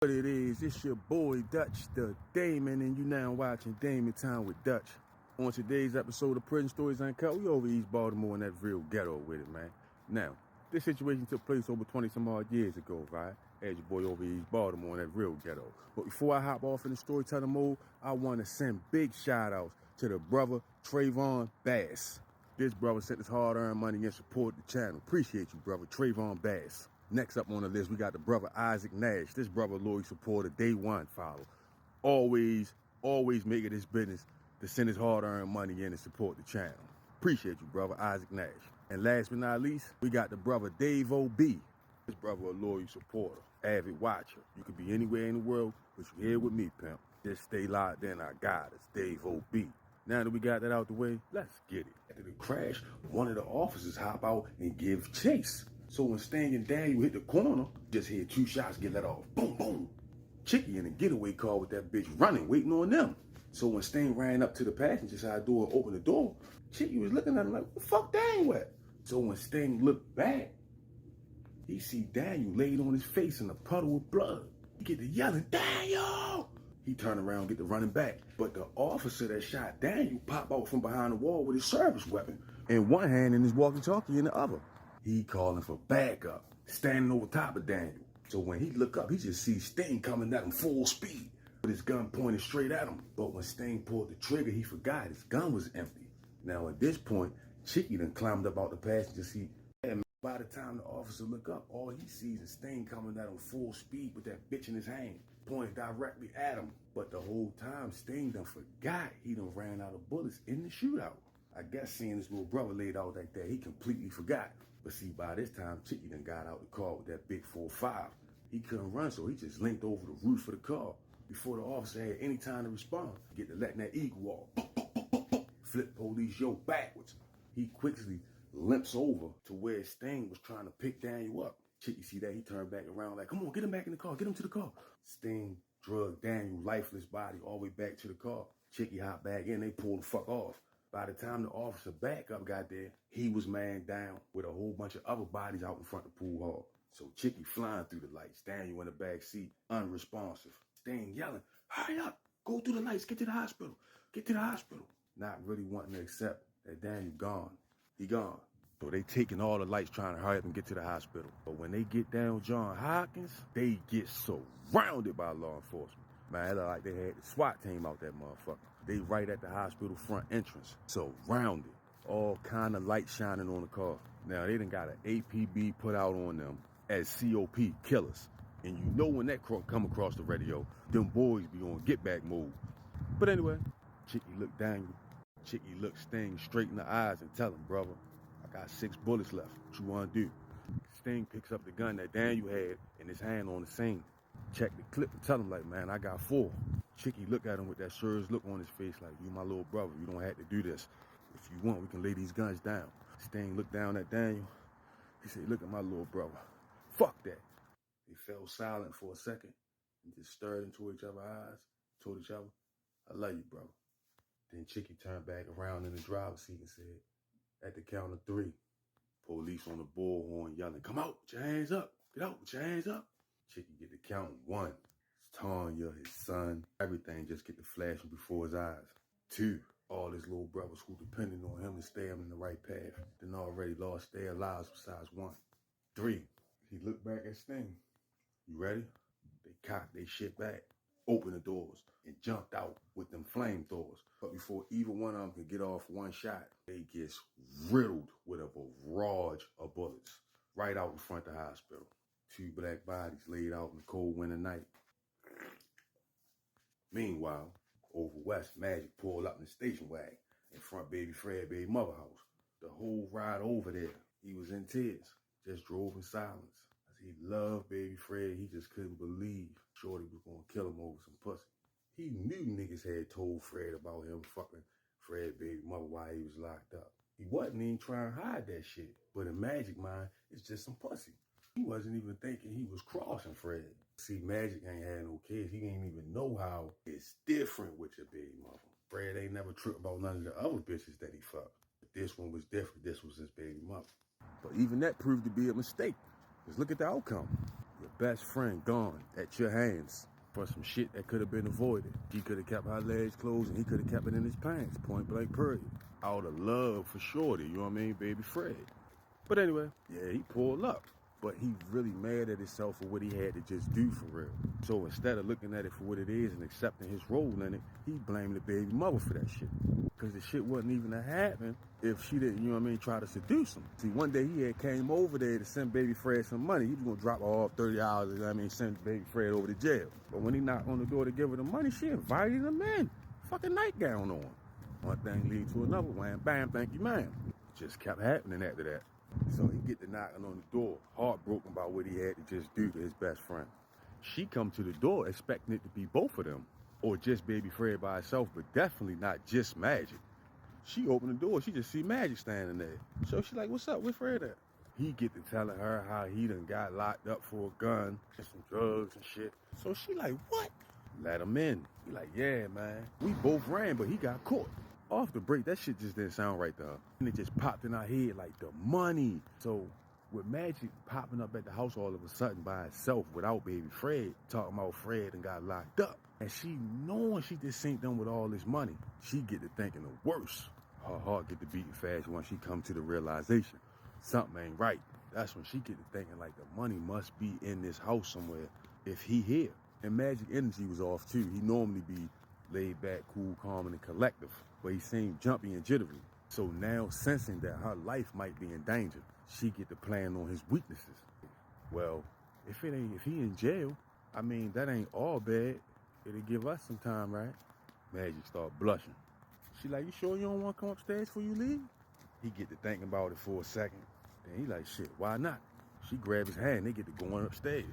What it is, it's your boy Dutch the Damon, and you now watching Damon Time with Dutch. On today's episode of Prison Stories Uncut, we over East Baltimore in that real ghetto with it, man. Now, this situation took place over 20 some odd years ago, right? As your boy over East Baltimore in that real ghetto. But before I hop off in the storytelling mode, I want to send big shout outs to the brother Trayvon Bass. This brother sent his hard-earned money and supported the channel. Appreciate you, brother Trayvon Bass. Next up on the list, we got the brother Isaac Nash. This brother loyal supporter, day one follow. Always make it his business to send his hard-earned money in and support the channel. Appreciate you, brother Isaac Nash. And last but not least, we got the brother Dave O.B. This brother a loyal supporter, avid watcher. You could be anywhere in the world, but you're here with me, pimp. Just stay locked in, I got it. It's Dave O.B. Now that we got that out the way, let's get it. After the crash, one of the officers hop out and give chase. So when Sting and Daniel hit the corner, just hear two shots get let off. Boom, boom. Chicky in a getaway car with that bitch running, waiting on them. So when Sting ran up to the passenger side door and opened the door, Chicky was looking at him like, what the fuck Daniel at? So when Sting looked back, he see Daniel laid on his face in a puddle of blood. He get to yelling, Daniel! He turned around and get to running back. But the officer that shot Daniel pop out from behind the wall with his service weapon in one hand and his walkie-talkie in the other. He calling for backup, standing over top of Daniel. So when he look up, he just sees Sting coming at him full speed with his gun pointed straight at him. But when Sting pulled the trigger, he forgot his gun was empty. Now at this point, Chicky done climbed up out the passenger seat. And by the time the officer look up, all he sees is Sting coming at him full speed with that bitch in his hand, pointed directly at him. But the whole time, Sting done forgot he done ran out of bullets in the shootout. I guess seeing his little brother laid out like that, he completely forgot. But see, by this time, Chicky done got out the car with that big 4.5. He couldn't run, so he just linked over the roof of the car before the officer had any time to respond. Get to letting that eagle off. Flip police yo backwards. He quickly limps over to where Sting was trying to pick Daniel up. Chicky see that, he turned back around like, come on, get him back in the car, get him to the car. Sting drugged Daniel's lifeless body all the way back to the car. Chicky hopped back in, they pulled the fuck off. By the time the officer back up got there, he was manned down with a whole bunch of other bodies out in front of the pool hall. So Chicky flying through the lights, Daniel in the back seat, unresponsive. Sting yelling, hurry up, go through the lights, get to the hospital, get to the hospital. Not really wanting to accept that Daniel gone. He gone. So they taking all the lights trying to hurry up and get to the hospital. But when they get down John Hopkins, they get surrounded by law enforcement. Man, it looked like they had the SWAT team out that motherfucker. They right at the hospital front entrance. Surrounded. All kind of lights shining on the car. Now, they done got an APB put out on them as COP, killers. And you know when that come across the radio, them boys be on get back mode. But anyway, Chicky looked Daniel. Chicky looked Sting straight in the eyes and tell him, brother, I got 6 bullets left. What you want to do? Sting picks up the gun that Daniel had in his hand on the scene. Check the clip and tell him like, man, I got 4. Chicky look at him with that serious look on his face like, you my little brother, you don't have to do this. If you want, we can lay these guns down. Sting looked down at Daniel. He said, look at my little brother. Fuck that. They fell silent for a second and just stared into each other's eyes, told each other, I love you, brother. Then Chicky turned back around in the driver's seat and said, at the count of 3, police on the bullhorn yelling, come out, put your hands up. Get out, put your hands up. Chicky get to count 1. It's Tanya, his son, everything just get to flashing before his eyes. 2, all his little brothers who depended on him to stay him in the right path, then already lost their lives besides 1. 3, he looked back at Sting. You ready? They cocked their shit back, opened the doors, and jumped out with them flamethrowers. But before either one of them could get off one shot, they gets riddled with a barrage of bullets right out in front of the hospital. 2 black bodies laid out in the cold winter night. Meanwhile, over west, Magic pulled up in the station wagon in front Baby Fred, baby mother house. The whole ride over there, he was in tears, just drove in silence. As he loved Baby Fred, he just couldn't believe Shorty was gonna kill him over some pussy. He knew niggas had told Fred about him fucking Fred, baby mother while he was locked up. He wasn't even trying to hide that shit, but in Magic mind, it's just some pussy. He wasn't even thinking he was crossing Fred. See, Magic ain't had no kids. He ain't even know how it's different with your baby mother. Fred ain't never tripped about none of the other bitches that he fucked. But this one was different. This was his baby mother. But even that proved to be a mistake. Because look at the outcome. Your best friend gone at your hands for some shit that could have been avoided. He could have kept her legs closed and he could have kept it in his pants, point blank period. Out of love for shorty, you know what I mean, baby Fred. But anyway, yeah, he pulled up. But he really mad at himself for what he had to just do for real. So instead of looking at it for what it is and accepting his role in it, he blamed the baby mother for that shit. Because the shit wasn't even to happen if she didn't, you know what I mean, try to seduce him. See, one day he had came over there to send baby Fred some money. He was going to drop her off $30, you know what I mean, send baby Fred over to jail. But when he knocked on the door to give her the money, she invited him in. Fucking nightgown on. One thing leads to another, wham, bam, thank you, ma'am. Just kept happening after that. So he get to knocking on the door, heartbroken about what he had to just do to his best friend. She come to the door expecting it to be both of them, or just baby Fred by herself, but definitely not just Magic. She opened the door, she just see Magic standing there. So she like, what's up, where Fred at? He get to telling her how he done got locked up for a gun and some drugs and shit. So she like, what? Let him in. He like, yeah, man. We both ran, but he got caught. Off the break, that shit just didn't sound right to her. And it just popped in our head like the money. So with Magic popping up at the house all of a sudden by herself without baby Fred, talking about Fred and got locked up, and she knowing she just ain't done with all this money, she get to thinking the worst. Her heart get to beating fast once she come to the realization something ain't right. That's when she get to thinking like the money must be in this house somewhere if he here. And Magic energy was off too. He normally be laid back, cool, calm, and collective, but he seemed jumpy and jittery. So now, sensing that her life might be in danger, she get to plan on his weaknesses. Well, if he in jail, I mean, that ain't all bad. It'll give us some time, right? Magic start blushing. She like, you sure you don't want to come upstairs before you leave? He get to thinking about it for a second. Then he like, shit, why not? She grab his hand, they get to going upstairs.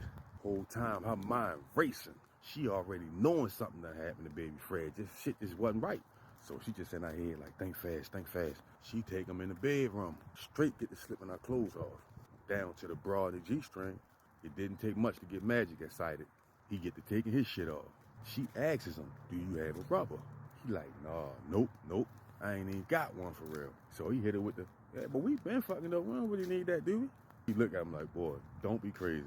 Whole time, her mind racing. She already knowing something that happened to baby Fred. This shit just wasn't right. So she just in her head like, think fast, think fast. She take him in the bedroom. Straight get to slipping her clothes off. Down to the bra and the G-string. It didn't take much to get Magic excited. He get to taking his shit off. She asks him, do you have a rubber? He like, nah, nope. I ain't even got one for real. So he hit her with the, yeah, but we been fucking up. We don't really need that, do we? He look at him like, boy, don't be crazy.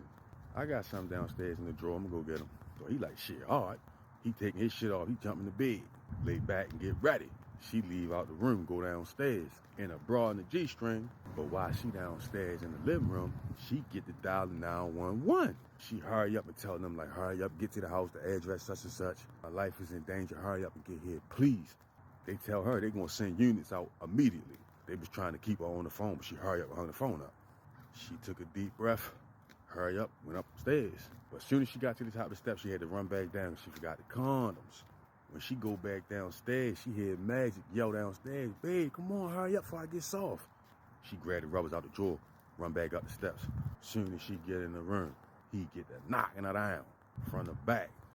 I got something downstairs in the drawer. I'm gonna go get him. So he like, shit, all right. He taking his shit off. He jump in the bed, lay back and get ready. She leave out the room, go downstairs in a bra and a G-string. But while she downstairs in the living room, she get to dial 911. She hurry up and tell them like, hurry up, get to the house, the address such and such. My life is in danger. Hurry up and get here, please. They tell her they gonna send units out immediately. They was trying to keep her on the phone, but she hurry up and hung the phone up. She took a deep breath, hurry up, went upstairs. But as soon as she got to the top of the steps, she had to run back down. She forgot the condoms. When she go back downstairs, she heard Magic yell downstairs, babe, come on, hurry up before I get soft. She grabbed the rubbers out the drawer, run back up the steps. As soon as she get in the room, he get to knocking her down from the back.